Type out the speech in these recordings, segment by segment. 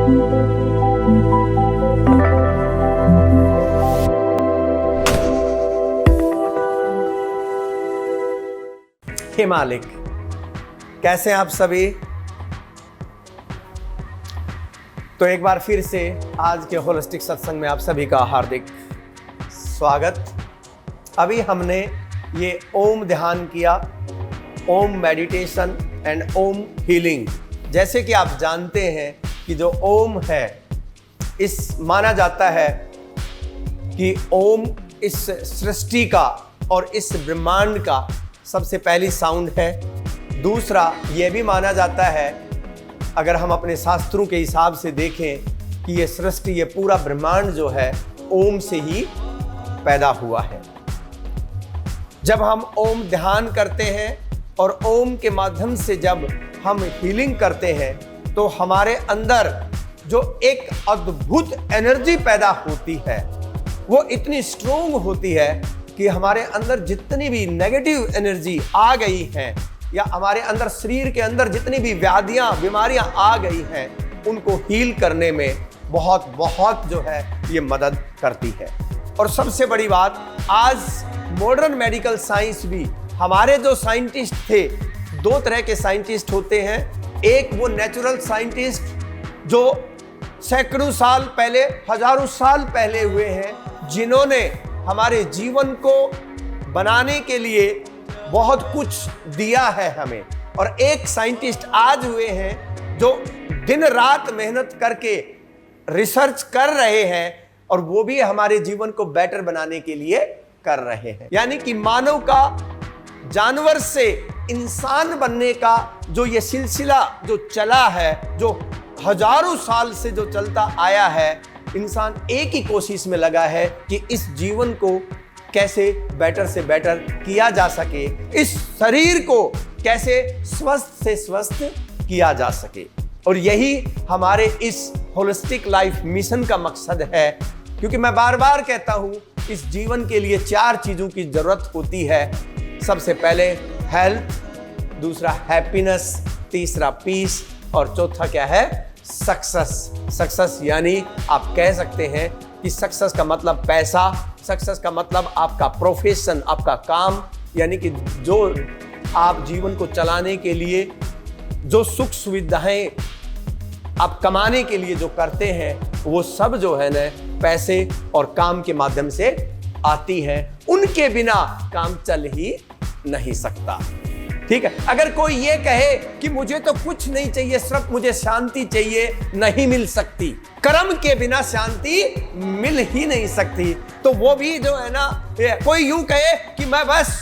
हे मालिक, कैसे हैं आप सभी। तो एक बार फिर से आज के होलिस्टिक सत्संग में आप सभी का हार्दिक स्वागत। अभी हमने ये ओम ध्यान किया, ओम मेडिटेशन एंड ओम हीलिंग। जैसे कि आप जानते हैं कि जो ओम है, इस माना जाता है कि ओम इस सृष्टि का और इस ब्रह्मांड का सबसे पहली साउंड है। दूसरा ये भी माना जाता है, अगर हम अपने शास्त्रों के हिसाब से देखें, कि ये सृष्टि, ये पूरा ब्रह्मांड जो है ओम से ही पैदा हुआ है। जब हम ओम ध्यान करते हैं और ओम के माध्यम से जब हम हीलिंग करते हैं, तो हमारे अंदर जो एक अद्भुत एनर्जी पैदा होती है, वो इतनी स्ट्रोंग होती है कि हमारे अंदर जितनी भी नेगेटिव एनर्जी आ गई है, या हमारे अंदर शरीर के अंदर जितनी भी व्याधियां, बीमारियां आ गई हैं, उनको हील करने में बहुत जो है ये मदद करती है। और सबसे बड़ी बात, आज मॉडर्न मेडिकल साइंस भी, हमारे जो साइंटिस्ट थे, दो तरह के साइंटिस्ट होते हैं। एक वो नेचुरल साइंटिस्ट जो सैकड़ों साल पहले, हजारों साल पहले हुए हैं, जिन्होंने हमारे जीवन को बनाने के लिए बहुत कुछ दिया है हमें। और एक साइंटिस्ट आज हुए हैं जो दिन रात मेहनत करके रिसर्च कर रहे हैं, और वो भी हमारे जीवन को बेटर बनाने के लिए कर रहे हैं। यानी कि मानव का जानवर से इंसान बनने का जो ये सिलसिला जो चला है, जो हजारों साल से जो चलता आया है, इंसान एक ही कोशिश में लगा है कि इस जीवन को कैसे बेटर से बेटर किया जा सके, इस शरीर को कैसे स्वस्थ से स्वस्थ किया जा सके। और यही हमारे इस होलिस्टिक लाइफ मिशन का मकसद है। क्योंकि मैं बार बार कहता हूं, इस जीवन के लिए 4 चीजों की जरूरत होती है। सबसे पहले हेल्थ, दूसरा हैप्पीनेस, तीसरा पीस, और चौथा क्या है? सक्सेस। सक्सेस यानी आप कह सकते हैं कि सक्सेस का मतलब पैसा, सक्सेस का मतलब आपका प्रोफेशन, आपका काम, यानी कि जो आप जीवन को चलाने के लिए जो सुख सुविधाएं आप कमाने के लिए जो करते हैं, वो सब जो है ना पैसे और काम के माध्यम से आती हैं। उनके बिना काम चल ही नहीं सकता। ठीक है, अगर कोई ये कहे कि मुझे तो कुछ नहीं चाहिए, सिर्फ मुझे शांति चाहिए, नहीं मिल सकती। कर्म के बिना शांति मिल ही नहीं सकती। तो वो भी जो है ना, कोई यूं कहे कि मैं बस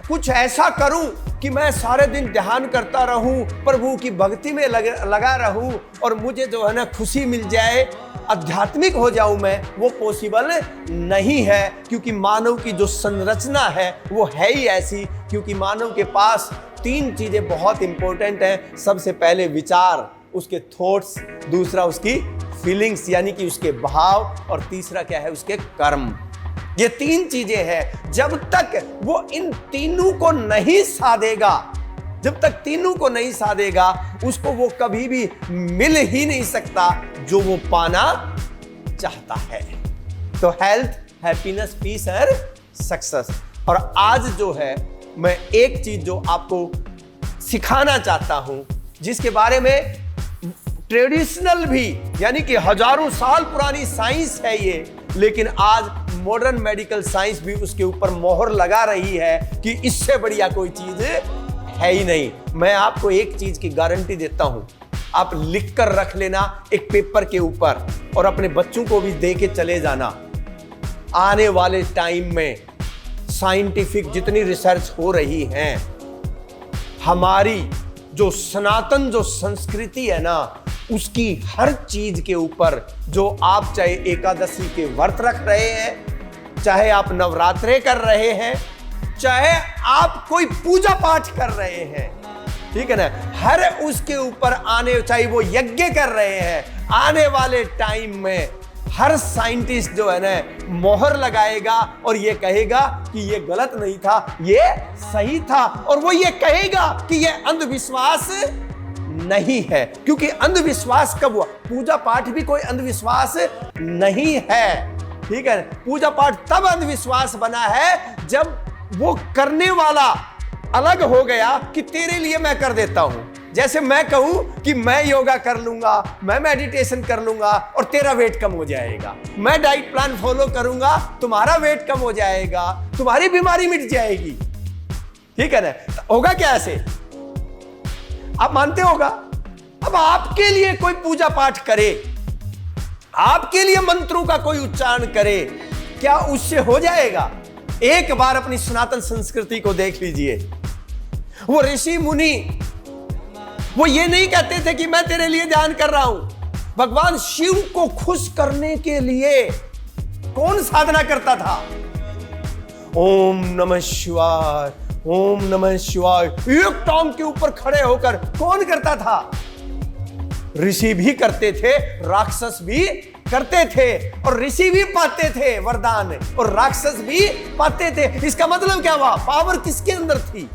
कुछ ऐसा करूं कि मैं सारे दिन ध्यान करता रहूं, प्रभु की भक्ति में लगा रहूं, और मुझे जो है ना खुशी मिल जाए, आध्यात्मिक हो जाऊं मैं, वो पॉसिबल नहीं है। क्योंकि मानव की जो संरचना है वो है ही ऐसी। क्योंकि मानव के पास 3 चीजें बहुत इंपॉर्टेंट हैं। सबसे पहले विचार, उसके थॉट्स, दूसरा उसकी फीलिंग्स यानी कि उसके भाव, और तीसरा क्या है? उसके कर्म। ये 3 चीजें हैं। जब तक वो इन तीनों को नहीं साधेगा, जब तक तीनों को नहीं साधेगा, उसको वो कभी भी मिल ही नहीं सकता जो वो पाना चाहता है। तो हेल्थ, हैप्पीनेस, पीस और सक्सेस। और आज जो है मैं एक चीज जो आपको सिखाना चाहता हूं, जिसके बारे में ट्रेडिशनल भी, यानी कि हजारों साल पुरानी साइंस है ये, लेकिन आज मॉडर्न मेडिकल साइंस भी उसके ऊपर मोहर लगा रही है कि इससे बढ़िया कोई चीज है ही नहीं। मैं आपको एक चीज की गारंटी देता हूं, आप लिख कर रख लेना एक पेपर के ऊपर, और अपने बच्चों को भी दे के चले जाना। आने वाले टाइम में साइंटिफिक जितनी रिसर्च हो रही है, हमारी जो सनातन जो संस्कृति है ना, उसकी हर चीज के ऊपर, जो आप चाहे एकादशी के व्रत रख रहे हैं, चाहे आप नवरात्रे कर रहे हैं, चाहे आप कोई पूजा पाठ कर रहे हैं, ठीक है ना, हर उसके ऊपर आने, चाहे वो यज्ञ कर रहे हैं, आने वाले टाइम में हर साइंटिस्ट जो है ना मोहर लगाएगा और ये कहेगा कि ये गलत नहीं था, ये सही था, और वो ये कहेगा कि ये अंधविश्वास नहीं है, क्योंकि अंधविश्वास कब हुआ? पूजा पाठ भी कोई अंधविश्वास नहीं है, ठीक है। पूजा पाठ तब अंधविश्वास बना है जब वो करने वाला अलग हो गया कि तेरे लिए मैं कर देता हूं। जैसे मैं कहूं कि मैं योगा कर लूंगा, मैं मेडिटेशन कर लूंगा और तेरा वेट कम हो जाएगा, मैं डाइट प्लान फॉलो करूंगा, तुम्हारा वेट कम हो जाएगा, तुम्हारी बीमारी मिट जाएगी, ठीक है ना। होगा क्या ऐसे? आप मानते होगा? अब आपके लिए कोई पूजा पाठ करे, आपके लिए मंत्रों का कोई उच्चारण करे, क्या उससे हो जाएगा? एक बार अपनी सनातन संस्कृति को देख लीजिए। वो ऋषि मुनि वो ये नहीं कहते थे कि मैं तेरे लिए ध्यान कर रहा हूं। भगवान शिव को खुश करने के लिए कौन साधना करता था? ओम नमः शिवाय, ओम नमः शिवाय, एक टांग के ऊपर खड़े होकर कौन करता था? ऋषि भी करते थे, राक्षस भी करते थे, और ऋषि भी पाते थे वरदान और राक्षस भी पाते थे। इसका मतलब क्या हुआ? पावर किसके अंदर थी?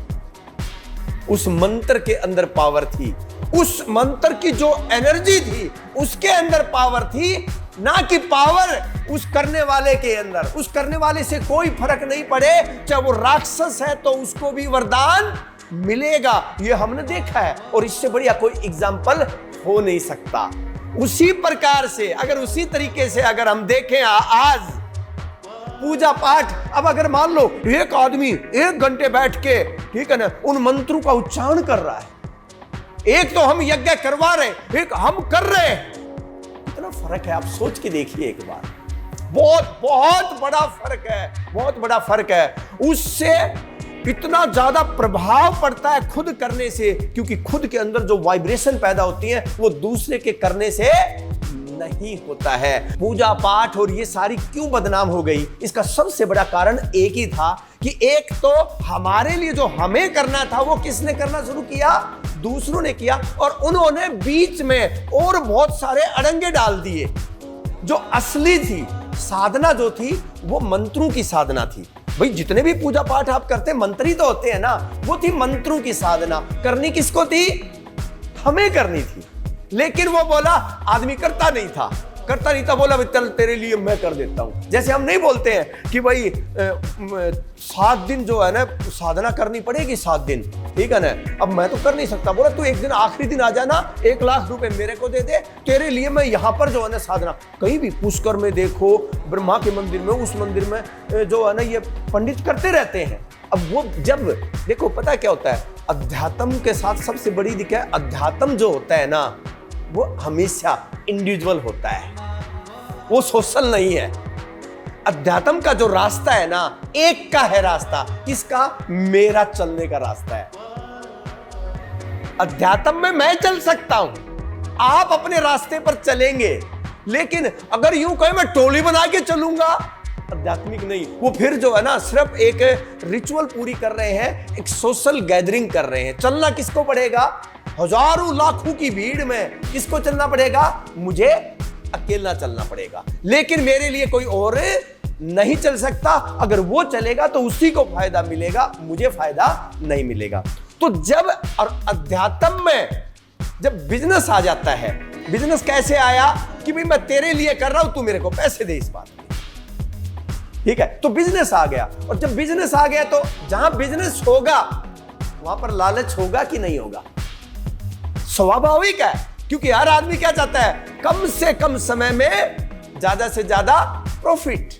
उस मंत्र के अंदर पावर थी, उस मंत्र की जो एनर्जी थी उसके अंदर पावर थी, ना कि पावर उस करने वाले के अंदर। उस करने वाले से कोई फर्क नहीं पड़े, चाहे वो राक्षस है तो उसको भी वरदान मिलेगा। ये हमने देखा है और इससे बढ़िया कोई एग्जाम्पल हो नहीं सकता। उसी प्रकार से अगर उसी तरीके से अगर हम देखें आज पूजा पाठ, अब अगर मान लो एक आदमी 1 घंटे बैठ के, ठीक है ना, उन मंत्रों का उच्चारण कर रहा है, एक तो हम यज्ञ करवा रहे, एक हम कर रहे हैं, कितना फर्क है आप सोच के देखिए एक बार। बहुत बहुत बड़ा फर्क है, बहुत बड़ा फर्क है। उससे इतना ज्यादा प्रभाव पड़ता है खुद करने से, क्योंकि खुद के अंदर जो वाइब्रेशन पैदा होती है वो दूसरे के करने से नहीं होता है। पूजा पाठ और ये सारी क्यों बदनाम हो गई? इसका सबसे बड़ा कारण एक ही था कि एक तो हमारे लिए जो हमें करना था वो किसने करना शुरू किया? दूसरों ने किया, और उन्होंने बीच में और बहुत सारे अड़ंगे डाल दिए। जो असली थी साधना जो थी वो मंत्रों की साधना थी। भाई जितने भी पूजा पाठ आप करते मंत्री तो होते हैं ना, वो थी मंत्रों की साधना। करनी किसको थी? हमें करनी थी। लेकिन वो बोला, आदमी करता नहीं था, बोला भाई चल तेरे लिए मैं कर देता हूं। जैसे हम नहीं बोलते हैं कि भाई 7 दिन जो है ना साधना करनी पड़ेगी, 7 दिन, ठीक है ना, अब मैं तो कर नहीं सकता। बोला तू एक दिन आखिरी दिन आ जाना, 1 लाख रुपए मेरे को दे दे, तेरे लिए मैं यहां पर जो है ना साधना। कहीं भी पुष्कर में देखो, ब्रह्मा के मंदिर में, उस मंदिर में जो है ना ये पंडित करते रहते हैं। अब वो जब देखो पता क्या होता है, अध्यात्म के साथ सबसे बड़ी दिक्कत है, अध्यात्म जो होता है ना वो हमेशा इंडिविजुअल होता है, वो सोशल नहीं है। अध्यात्म का जो रास्ता है ना, एक का है रास्ता। किसका? मेरा चलने का रास्ता है। अध्यात्म में मैं चल सकता हूं, आप अपने रास्ते पर चलेंगे। लेकिन अगर यूं कहे मैं टोली बना के चलूंगा, आध्यात्मिक नहीं। वो फिर जो है ना सिर्फ एक रिचुअल पूरी कर रहे हैं, एक सोशल गैदरिंग कर रहे हैं। चलना किसको पड़ेगा? हजारों लाखों की भीड़ में किसको चलना पड़ेगा? मुझे अकेला चलना पड़ेगा। लेकिन मेरे लिए कोई और नहीं चल सकता। अगर वो चलेगा तो उसी को फायदा मिलेगा, मुझे फायदा नहीं मिलेगा। तो जब और अध्यात्म में जब बिजनेस आ जाता है, बिजनेस कैसे आया कि भाई मैं तेरे लिए कर रहा हूं, तू मेरे को पैसे दे इस बात के, ठीक है, तो बिजनेस आ गया। और जब बिजनेस आ गया तो जहां बिजनेस होगा वहां पर लालच होगा कि नहीं होगा? स्वाभाविक है, क्योंकि हर आदमी क्या चाहता है? कम से कम समय में ज्यादा से ज्यादा प्रॉफिट।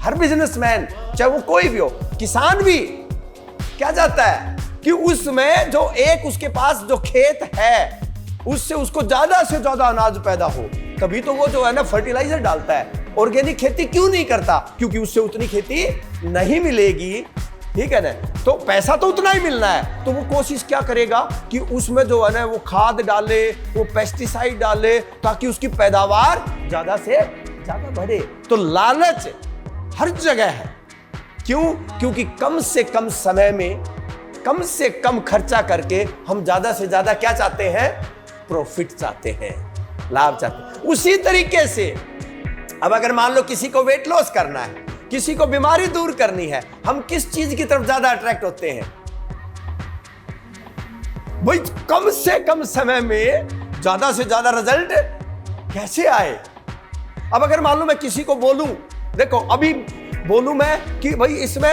हर बिजनेसमैन, चाहे वो कोई भी हो, किसान भी क्या चाहता है कि उसमें जो एक उसके पास जो खेत है उससे उसको ज्यादा से ज्यादा अनाज पैदा हो। तभी तो वो जो है ना फर्टिलाइजर डालता है। ऑर्गेनिक खेती क्यों नहीं करता? क्योंकि उससे उतनी खेती नहीं मिलेगी, ठीक है ना, तो पैसा तो उतना ही मिलना है। तो वो कोशिश क्या करेगा कि उसमें जो है ना वो खाद डाले, वो पेस्टिसाइड डाले, ताकि उसकी पैदावार ज्यादा से ज्यादा बढ़े। तो लालच हर जगह है। क्यों? क्योंकि कम से कम समय में कम से कम खर्चा करके हम ज्यादा से ज्यादा क्या चाहते हैं? प्रॉफिट चाहते हैं, लाभ चाहते हैं। उसी तरीके से अब अगर मान लो किसी को वेट लॉस करना है, किसी को बीमारी दूर करनी है, हम किस चीज की तरफ ज्यादा अट्रैक्ट होते हैं? भाई कम से कम समय में ज्यादा से ज्यादा रिजल्ट कैसे आए। अब अगर मान लो मैं किसी को बोलूं, देखो अभी बोलूं मैं कि भाई इसमें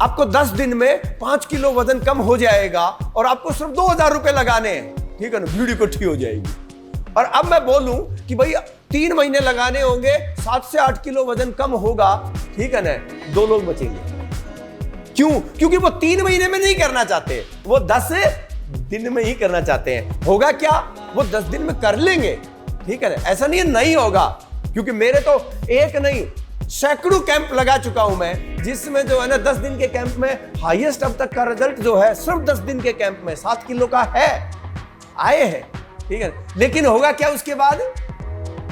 आपको 10 दिन में 5 किलो वजन कम हो जाएगा और आपको सिर्फ 2000 रुपए लगाने हैं, ठीक है ना, वीडियो इकट्ठी हो जाएगी। और अब मैं बोलूं कि भाई 3 महीने लगाने होंगे, 7 से 8 किलो वजन कम होगा, ठीक है ना, 2 लोग बचेंगे। क्यों? क्योंकि वो 3 महीने में नहीं करना चाहते, वो 10 दिन में ही करना चाहते हैं। होगा क्या? वो 10 दिन में कर लेंगे, ठीक है ना, ऐसा नहीं है नहीं होगा। क्योंकि मेरे तो एक नहीं सैकड़ों कैंप लगा चुका हूं मैं, जिसमें जो है ना 10 दिन के कैंप में हाईएस्ट अब तक का रिजल्ट जो है सिर्फ 10 दिन के कैंप में 7 किलो का है, आए हैं, ठीक है। लेकिन होगा क्या उसके बाद?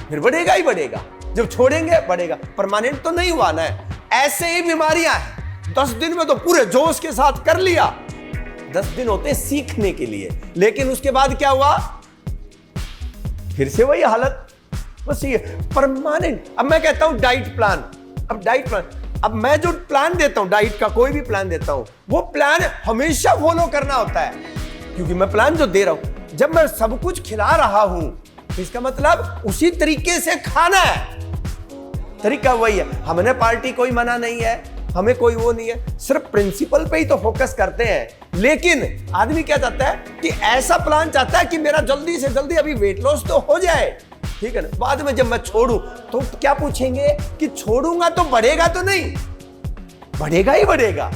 फिर बढ़ेगा ही बढ़ेगा, जब छोड़ेंगे बढ़ेगा, परमानेंट तो नहीं हुआ ना। ऐसे ही बीमारियां हैं, 10 दिन में तो पूरे जोश के साथ कर लिया, 10 दिन होते हैं सीखने के लिए, लेकिन उसके बाद क्या हुआ? फिर से वही हालत। बस ये परमानेंट। अब मैं कहता हूं डाइट प्लान, अब डाइट प्लान, अब मैं जो प्लान देता हूं डाइट का, कोई भी प्लान देता हूं, वो प्लान हमेशा फॉलो करना होता है। क्योंकि मैं प्लान जो दे रहा हूं, जब मैं सब कुछ खिला रहा हूं, इसका मतलब उसी तरीके से खाना है, तरीका वही है। हमने पार्टी कोई मना नहीं है, हमें कोई वो नहीं है, सिर्फ प्रिंसिपल पे ही तो फोकस करते हैं। लेकिन आदमी क्या चाहता है कि ऐसा प्लान चाहता है कि मेरा जल्दी से जल्दी अभी वेट लॉस तो हो जाए, ठीक है ना, बाद में जब मैं छोड़ूं तो क्या पूछेंगे कि छोड़ूंगा तो बढ़ेगा तो नहीं? बढ़ेगा ही बढ़ेगा,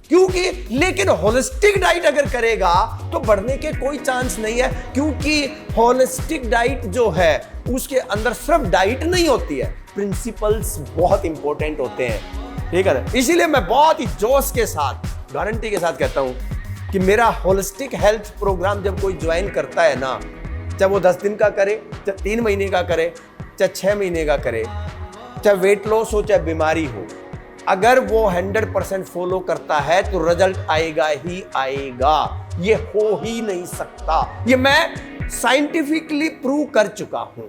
क्योंकि लेकिन होलिस्टिक डाइट अगर करेगा तो बढ़ने के कोई चांस नहीं है। क्योंकि होलिस्टिक डाइट जो है उसके अंदर सिर्फ डाइट नहीं होती है, प्रिंसिपल्स बहुत इंपॉर्टेंट होते हैं, ठीक है ना। इसीलिए मैं बहुत ही जोश के साथ, गारंटी के साथ कहता हूं कि मेरा होलिस्टिक हेल्थ प्रोग्राम जब कोई ज्वाइन करता है ना, चाहे वो 10 दिन का करे, चाहे 3 महीने का करे, चाहे 6 महीने का करे, चाहे वेट लॉस हो चाहे बीमारी हो, अगर वो 100% फॉलो करता है तो रिजल्ट आएगा ही आएगा, ये हो ही नहीं सकता। ये मैं साइंटिफिकली प्रूव कर चुका हूं।